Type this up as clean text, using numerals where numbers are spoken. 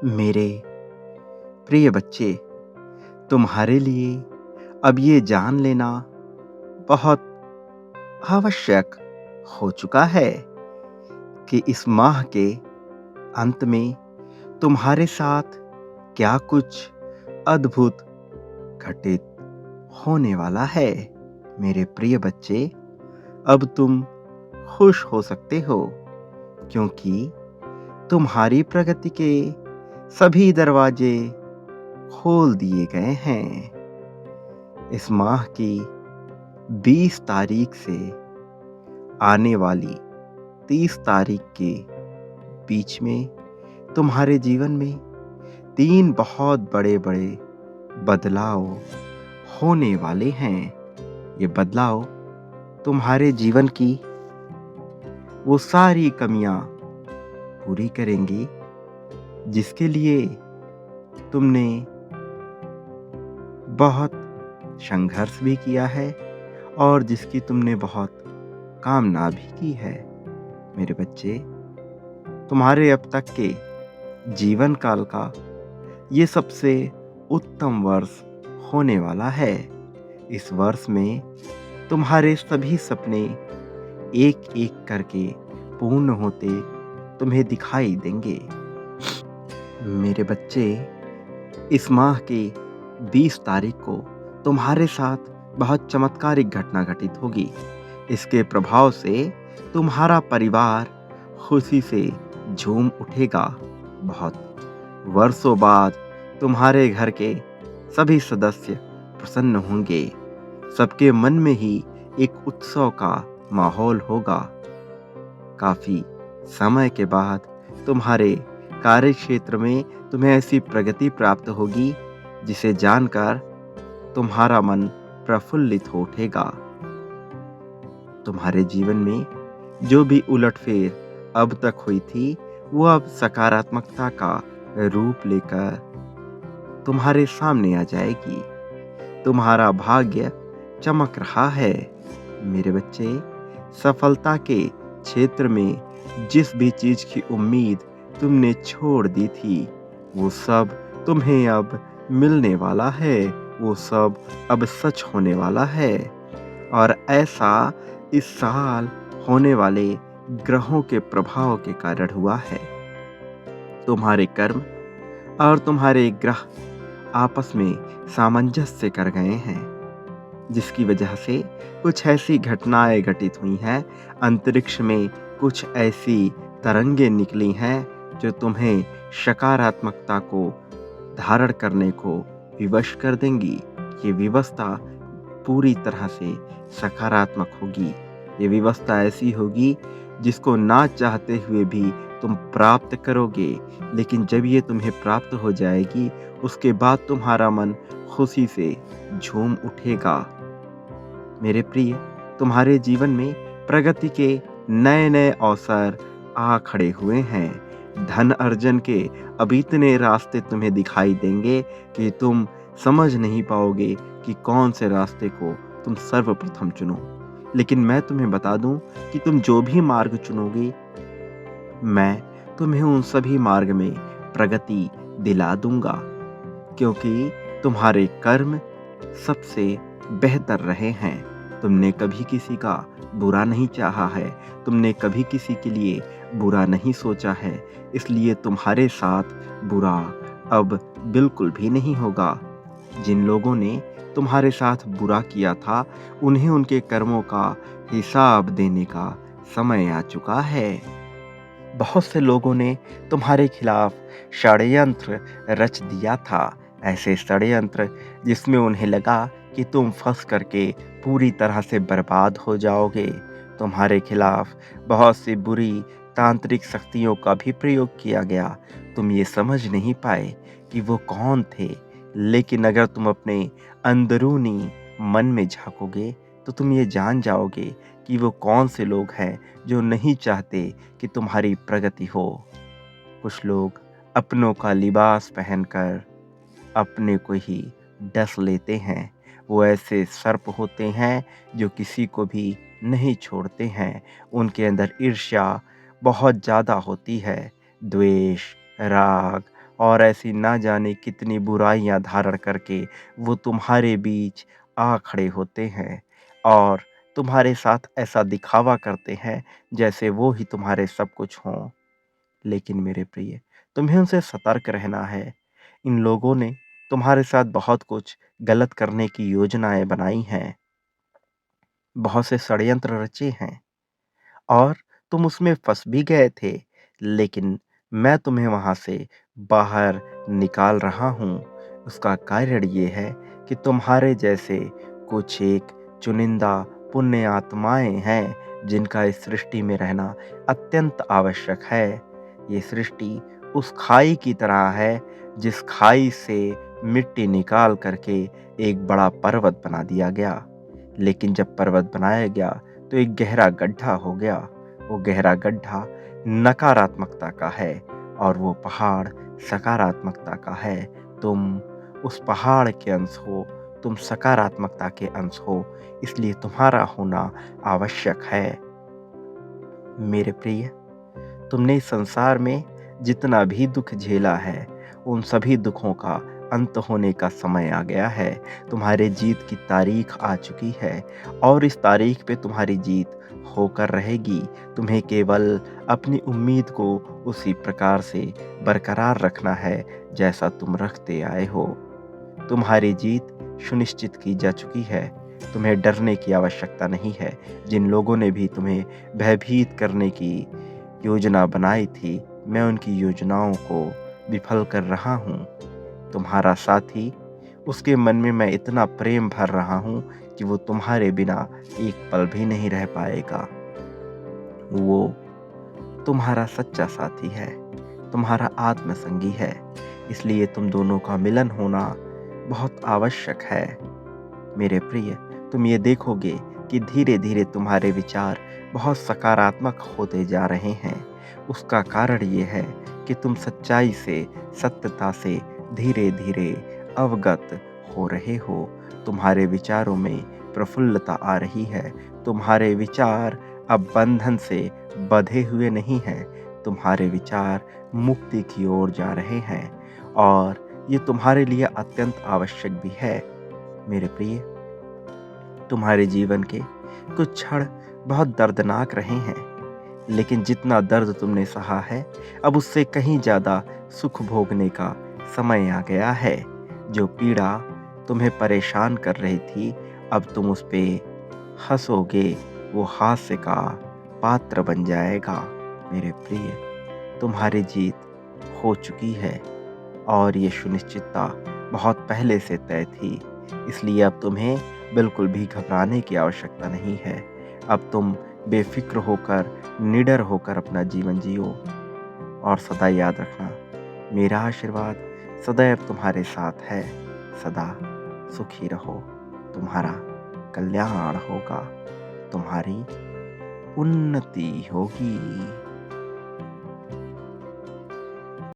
मेरे प्रिय बच्चे, तुम्हारे लिए अब ये जान लेना बहुत आवश्यक हो चुका है कि इस माह के अंत में तुम्हारे साथ क्या कुछ अद्भुत घटित होने वाला है। मेरे प्रिय बच्चे, अब तुम खुश हो सकते हो क्योंकि तुम्हारी प्रगति के सभी दरवाजे खोल दिए गए हैं। इस माह की 20 तारीख से आने वाली 30 तारीख के बीच में तुम्हारे जीवन में 3 बहुत बड़े-बड़े बदलाव होने वाले हैं। ये बदलाव तुम्हारे जीवन की वो सारी कमियां पूरी करेंगी जिसके लिए तुमने बहुत संघर्ष भी किया है और जिसकी तुमने बहुत कामना भी की है। मेरे बच्चे, तुम्हारे अब तक के जीवन काल का ये सबसे उत्तम वर्ष होने वाला है। इस वर्ष में तुम्हारे सभी सपने एक-एक करके पूर्ण होते तुम्हें दिखाई देंगे। मेरे बच्चे, इस माह की 20 तारीख को तुम्हारे साथ बहुत चमत्कारिक घटना घटित होगी। इसके प्रभाव से तुम्हारा परिवार खुशी से झूम उठेगा। बहुत वर्षों बाद तुम्हारे घर के सभी सदस्य प्रसन्न होंगे। सबके मन में ही एक उत्सव का माहौल होगा। काफी समय के बाद तुम्हारे कार्य क्षेत्र में तुम्हें ऐसी प्रगति प्राप्त होगी जिसे जानकर तुम्हारा मन प्रफुल्लित हो उठेगा। तुम्हारे जीवन में जो भी उलटफेर अब तक हुई थी वो अब सकारात्मकता का रूप लेकर तुम्हारे सामने आ जाएगी। तुम्हारा भाग्य चमक रहा है। मेरे बच्चे, सफलता के क्षेत्र में जिस भी चीज की उम्मीद तुमने छोड़ दी थी वो सब तुम्हें अब मिलने वाला है। वो सब अब सच होने वाला है और ऐसा इस साल होने वाले ग्रहों के प्रभाव के कारण हुआ है। तुम्हारे कर्म और तुम्हारे ग्रह आपस में सामंजस्य कर गए हैं जिसकी वजह से कुछ ऐसी घटनाएं घटित हुई हैं। अंतरिक्ष में कुछ ऐसी तरंगें निकली हैं जो तुम्हें सकारात्मकता को धारण करने को विवश कर देंगी। ये व्यवस्था पूरी तरह से सकारात्मक होगी। ये व्यवस्था ऐसी होगी जिसको ना चाहते हुए भी तुम प्राप्त करोगे, लेकिन जब ये तुम्हें प्राप्त हो जाएगी उसके बाद तुम्हारा मन खुशी से झूम उठेगा। मेरे प्रिय, तुम्हारे जीवन में प्रगति के नए-नए अवसर आ खड़े हुए हैं। धन अर्जन के अब इतने रास्ते तुम्हें दिखाई देंगे कि तुम समझ नहीं पाओगे कि कौन से रास्ते को तुम सर्वप्रथम चुनो। लेकिन मैं तुम्हें बता दूं कि तुम जो भी मार्ग चुनोगे, मैं तुम्हें उन सभी मार्ग में प्रगति दिला दूंगा क्योंकि तुम्हारे कर्म सबसे बेहतर रहे हैं। तुमने कभी किसी का बुरा नहीं चाहा है। तुमने कभी किसी के लिए बुरा नहीं सोचा है। इसलिए तुम्हारे साथ बुरा अब बिल्कुल भी नहीं होगा। जिन लोगों ने तुम्हारे साथ बुरा किया था उन्हें उनके कर्मों का हिसाब देने का समय आ चुका है। बहुत से लोगों ने तुम्हारे खिलाफ षड्यंत्र रच दिया था। ऐसे षड्यंत्र जिसमें उन्हें लगा कि तुम फंस करके पूरी तरह से बर्बाद हो जाओगे। तुम्हारे खिलाफ बहुत सी बुरी तांत्रिक शक्तियों का भी प्रयोग किया गया। तुम ये समझ नहीं पाए कि वो कौन थे, लेकिन अगर तुम अपने अंदरूनी मन में झांकोगे तो तुम ये जान जाओगे कि वो कौन से लोग हैं जो नहीं चाहते कि तुम्हारी प्रगति हो। कुछ लोग अपनों का लिबास पहनकर अपने को ही डस लेते हैं। वो ऐसे सर्प होते हैं जो किसी को भी नहीं छोड़ते हैं। उनके अंदर ईर्ष्या बहुत ज़्यादा होती है। द्वेष, राग और ऐसी ना जाने कितनी बुराइयां धारण करके वो तुम्हारे बीच आ खड़े होते हैं और तुम्हारे साथ ऐसा दिखावा करते हैं जैसे वो ही तुम्हारे सब कुछ हों। लेकिन मेरे प्रिय, तुम्हें उनसे सतर्क रहना है। इन लोगों ने तुम्हारे साथ बहुत कुछ गलत करने की योजनाएं बनाई हैं, बहुत से षड्यंत्र रचे हैं और तुम उसमें फंस भी गए थे, लेकिन मैं तुम्हें वहां से बाहर निकाल रहा हूं। उसका कारण ये है कि तुम्हारे जैसे कुछ एक चुनिंदा पुण्य आत्माएं हैं जिनका इस सृष्टि में रहना अत्यंत आवश्यक है। ये सृष्टि उस खाई की तरह है जिस खाई से मिट्टी निकाल करके एक बड़ा पर्वत बना दिया गया। लेकिन जब पर्वत बनाया गया तो एक गहरा गड्ढा हो गया। वो गहरा गड्ढा नकारात्मकता का है और वो पहाड़ सकारात्मकता का है। तुम उस पहाड़ के अंश हो, तुम सकारात्मकता के अंश हो, इसलिए तुम्हारा होना आवश्यक है। मेरे प्रिय, तुमने इस संसार में जितना भी दुख झेला है, उन सभी दुखों का अंत होने का समय आ गया है। तुम्हारे जीत की तारीख आ चुकी है और इस तारीख पे तुम्हारी जीत होकर रहेगी। तुम्हें केवल अपनी उम्मीद को उसी प्रकार से बरकरार रखना है जैसा तुम रखते आए हो। तुम्हारी जीत सुनिश्चित की जा चुकी है। तुम्हें डरने की आवश्यकता नहीं है। जिन लोगों ने भी तुम्हें भयभीत करने की योजना बनाई थी, मैं उनकी योजनाओं को विफल कर रहा हूँ। तुम्हारा साथी, उसके मन में मैं इतना प्रेम भर रहा हूँ कि वो तुम्हारे बिना एक पल भी नहीं रह पाएगा। वो तुम्हारा सच्चा साथी है, तुम्हारा आत्मसंगी है, इसलिए तुम दोनों का मिलन होना बहुत आवश्यक है। मेरे प्रिय, तुम ये देखोगे कि धीरे धीरे तुम्हारे विचार बहुत सकारात्मक होते जा रहे हैं। उसका कारण ये है कि तुम सच्चाई से, सत्यता से धीरे धीरे अवगत हो रहे हो। तुम्हारे विचारों में प्रफुल्लता आ रही है। तुम्हारे विचार अब बंधन से बंधे हुए नहीं हैं। तुम्हारे विचार मुक्ति की ओर जा रहे हैं और ये तुम्हारे लिए अत्यंत आवश्यक भी है। मेरे प्रिय, तुम्हारे जीवन के कुछ क्षण बहुत दर्दनाक रहे हैं, लेकिन जितना दर्द तुमने सहा है, अब उससे कहीं ज़्यादा सुख भोगने का समय आ गया है। जो पीड़ा तुम्हें परेशान कर रही थी, अब तुम उस पे हंसोगे, वो हास्य का पात्र बन जाएगा। मेरे प्रिय, तुम्हारी जीत हो चुकी है और ये सुनिश्चितता बहुत पहले से तय थी, इसलिए अब तुम्हें बिल्कुल भी घबराने की आवश्यकता नहीं है। अब तुम बेफिक्र होकर, निडर होकर अपना जीवन जियो और सदा याद रखना, मेरा आशीर्वाद सदैव तुम्हारे साथ है। सदा सुखी रहो, तुम्हारा कल्याण होगा, तुम्हारी उन्नति होगी।